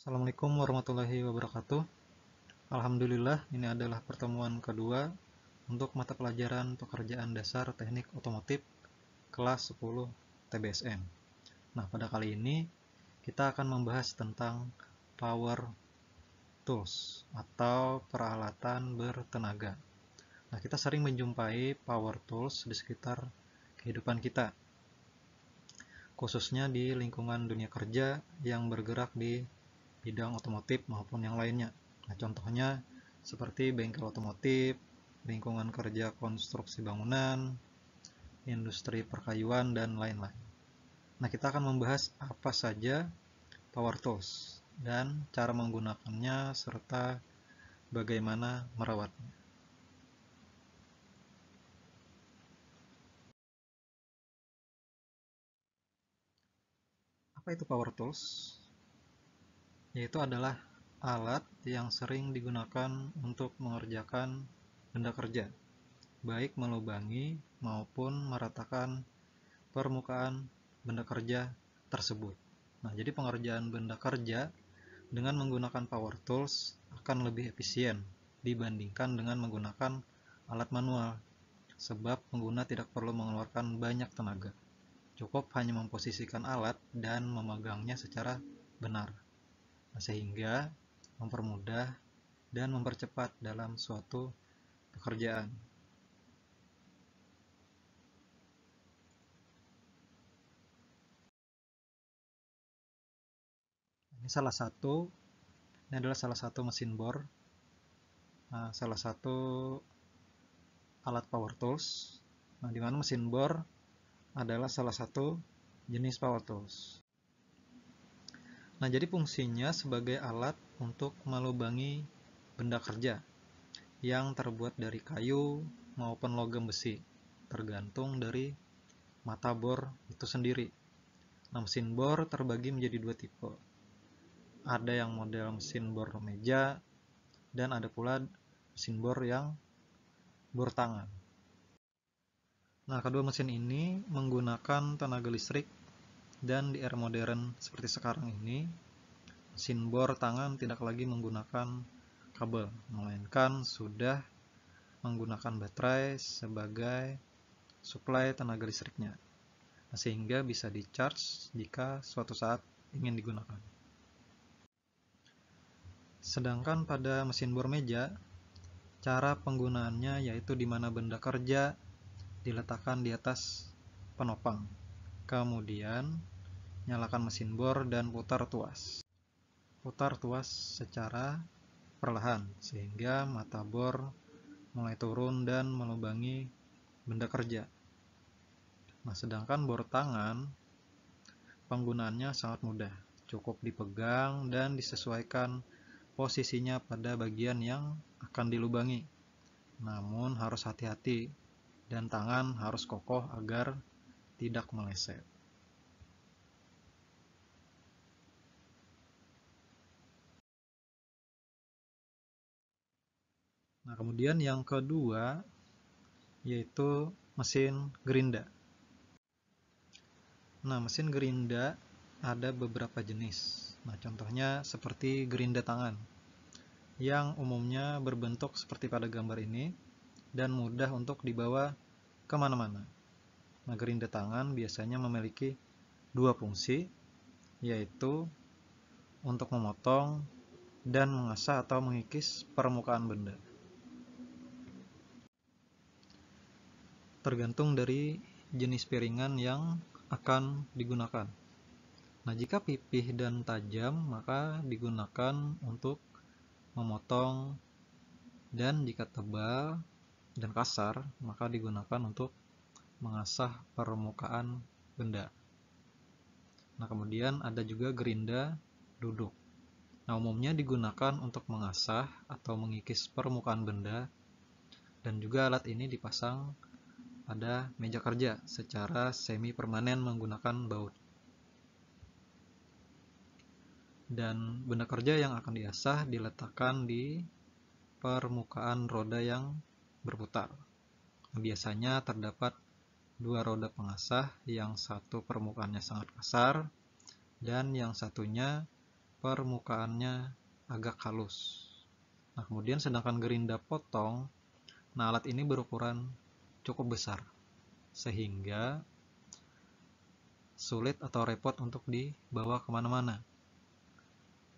Assalamualaikum warahmatullahi wabarakatuh. Alhamdulillah, ini adalah pertemuan kedua untuk mata pelajaran pekerjaan dasar teknik otomotif kelas 10 TBSN. Nah, pada kali ini kita akan membahas tentang power tools atau peralatan bertenaga. Nah, kita sering menjumpai power tools di sekitar kehidupan kita, khususnya di lingkungan dunia kerja yang bergerak di bidang otomotif maupun yang lainnya. Nah, contohnya seperti bengkel otomotif, lingkungan kerja konstruksi bangunan, industri perkayuan, dan lain-lain. Nah, kita akan membahas apa saja power tools dan cara menggunakannya serta bagaimana merawatnya. Apa itu power tools? Yaitu adalah alat yang sering digunakan untuk mengerjakan benda kerja, baik melubangi maupun meratakan permukaan benda kerja tersebut. Nah, jadi pengerjaan benda kerja dengan menggunakan power tools akan lebih efisien dibandingkan dengan menggunakan alat manual, sebab pengguna tidak perlu mengeluarkan banyak tenaga. Cukup hanya memposisikan alat dan memegangnya secara benar, sehingga mempermudah dan mempercepat dalam suatu pekerjaan. Ini adalah salah satu mesin bor, salah satu alat power tools. Nah, di mana mesin bor adalah salah satu jenis power tools. Nah, jadi fungsinya sebagai alat untuk melubangi benda kerja yang terbuat dari kayu maupun logam besi, tergantung dari mata bor itu sendiri. Nah, mesin bor terbagi menjadi dua tipe. Ada yang model mesin bor meja dan ada pula mesin bor yang bor tangan. Nah, kedua mesin ini menggunakan tenaga listrik, dan di era modern seperti sekarang ini, mesin bor tangan tidak lagi menggunakan kabel, melainkan sudah menggunakan baterai sebagai suplai tenaga listriknya, sehingga bisa di-charge jika suatu saat ingin digunakan. Sedangkan pada mesin bor meja, cara penggunaannya yaitu di mana benda kerja diletakkan di atas penopang. Kemudian, nyalakan mesin bor dan putar tuas. Putar tuas secara perlahan, sehingga mata bor mulai turun dan melubangi benda kerja. Nah, sedangkan bor tangan, penggunaannya sangat mudah. Cukup dipegang dan disesuaikan posisinya pada bagian yang akan dilubangi. Namun harus hati-hati dan tangan harus kokoh agar tidak meleset. Nah, kemudian yang kedua yaitu mesin gerinda. Nah, mesin gerinda ada beberapa jenis. Nah, contohnya seperti gerinda tangan, yang umumnya berbentuk seperti pada gambar ini dan mudah untuk dibawa kemana-mana. Nah, gerinda tangan biasanya memiliki dua fungsi, yaitu untuk memotong dan mengasah atau mengikis permukaan benda. Tergantung dari jenis piringan yang akan digunakan. Nah, jika pipih dan tajam, maka digunakan untuk memotong, dan jika tebal dan kasar, maka digunakan untuk mengasah permukaan benda. Nah, kemudian ada juga gerinda duduk. Nah, umumnya digunakan untuk mengasah atau mengikis permukaan benda, dan juga alat ini dipasang pada meja kerja secara semi permanen menggunakan baut. Dan benda kerja yang akan diasah diletakkan di permukaan roda yang berputar. Biasanya terdapat dua roda pengasah, yang satu permukaannya sangat kasar dan yang satunya permukaannya agak halus. Nah, kemudian sedangkan gerinda potong, nah alat ini berukuran cukup besar, sehingga sulit atau repot untuk dibawa kemana-mana.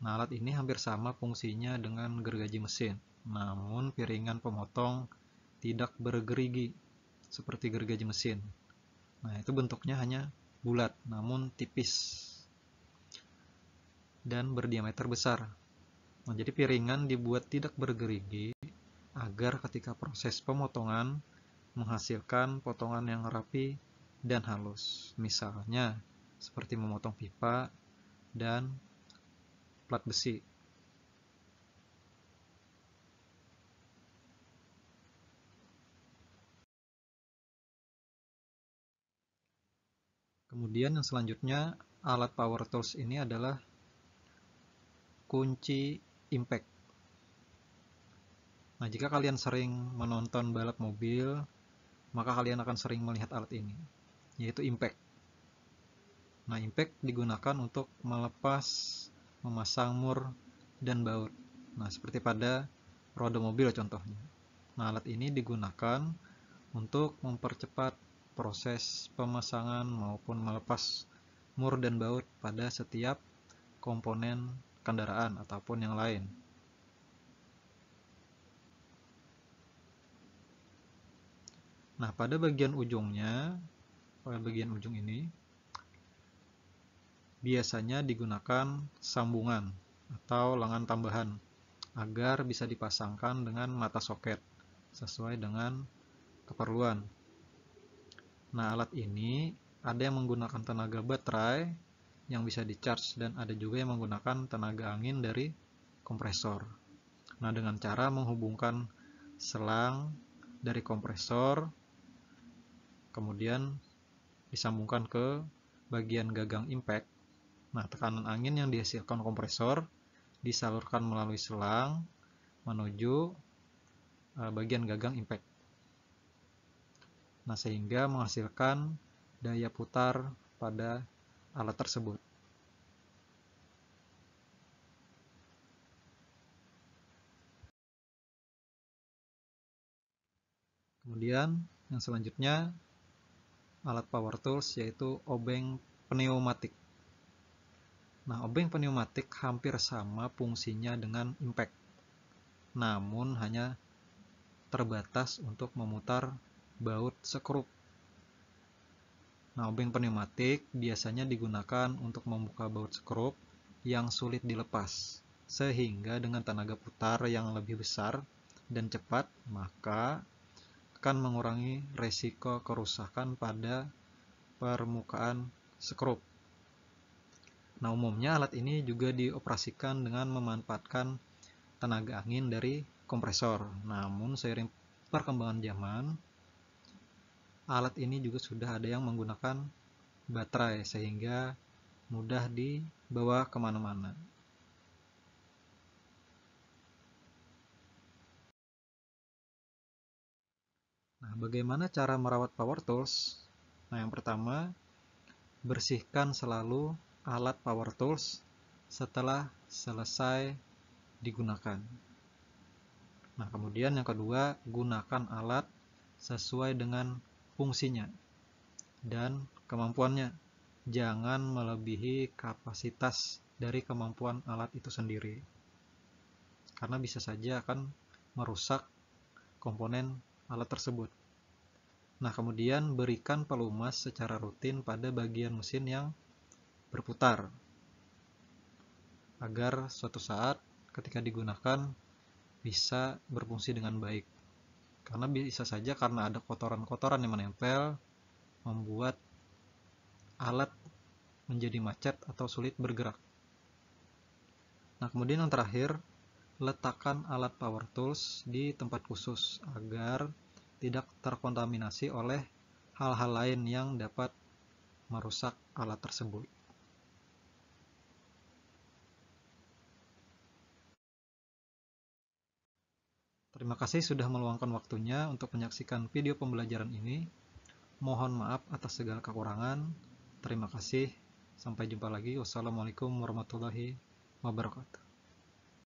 Nah, alat ini hampir sama fungsinya dengan gergaji mesin, namun piringan pemotong tidak bergerigi seperti gergaji mesin. Nah, itu bentuknya hanya bulat, namun tipis dan berdiameter besar. Nah, jadi piringan dibuat tidak bergerigi agar ketika proses pemotongan menghasilkan potongan yang rapi dan halus. Misalnya, seperti memotong pipa dan plat besi. Kemudian yang selanjutnya, alat power tools ini adalah kunci impact. Nah, jika kalian sering menonton balap mobil, maka kalian akan sering melihat alat ini, yaitu impact. Nah, impact digunakan untuk melepas, memasang mur dan baut. Nah, seperti pada roda mobil contohnya. Nah, alat ini digunakan untuk mempercepat proses pemasangan maupun melepas mur dan baut pada setiap komponen kendaraan ataupun yang lain. Nah, pada bagian ujung ini biasanya digunakan sambungan atau lengan tambahan agar bisa dipasangkan dengan mata soket sesuai dengan keperluan. Nah, alat ini ada yang menggunakan tenaga baterai yang bisa di-charge dan ada juga yang menggunakan tenaga angin dari kompresor. Nah, dengan cara menghubungkan selang dari kompresor kemudian disambungkan ke bagian gagang impact. Nah, tekanan angin yang dihasilkan kompresor disalurkan melalui selang menuju bagian gagang impact. Nah, sehingga menghasilkan daya putar pada alat tersebut. Kemudian yang selanjutnya alat power tools yaitu obeng pneumatik. Nah, obeng pneumatik hampir sama fungsinya dengan impact, namun hanya terbatas untuk memutar baut sekrup. Nah, obeng pneumatik biasanya digunakan untuk membuka baut sekrup yang sulit dilepas, sehingga dengan tenaga putar yang lebih besar dan cepat, maka akan mengurangi resiko kerusakan pada permukaan sekrup. Nah, umumnya alat ini juga dioperasikan dengan memanfaatkan tenaga angin dari kompresor. Namun seiring perkembangan zaman, alat ini juga sudah ada yang menggunakan baterai sehingga mudah dibawa kemana-mana. Nah, bagaimana cara merawat power tools? Nah, yang pertama, bersihkan selalu alat power tools setelah selesai digunakan. Nah, kemudian yang kedua, gunakan alat sesuai dengan fungsinya dan kemampuannya. Jangan melebihi kapasitas dari kemampuan alat itu sendiri, karena bisa saja akan merusak komponen alat tersebut. Nah, kemudian berikan pelumas secara rutin pada bagian mesin yang berputar, agar suatu saat ketika digunakan bisa berfungsi dengan baik. Karena bisa saja karena ada kotoran-kotoran yang menempel, membuat alat menjadi macet atau sulit bergerak. Nah, kemudian yang terakhir, letakkan alat power tools di tempat khusus agar tidak terkontaminasi oleh hal-hal lain yang dapat merusak alat tersebut. Terima kasih sudah meluangkan waktunya untuk menyaksikan video pembelajaran ini. Mohon maaf atas segala kekurangan. Terima kasih. Sampai jumpa lagi. Wassalamualaikum warahmatullahi wabarakatuh.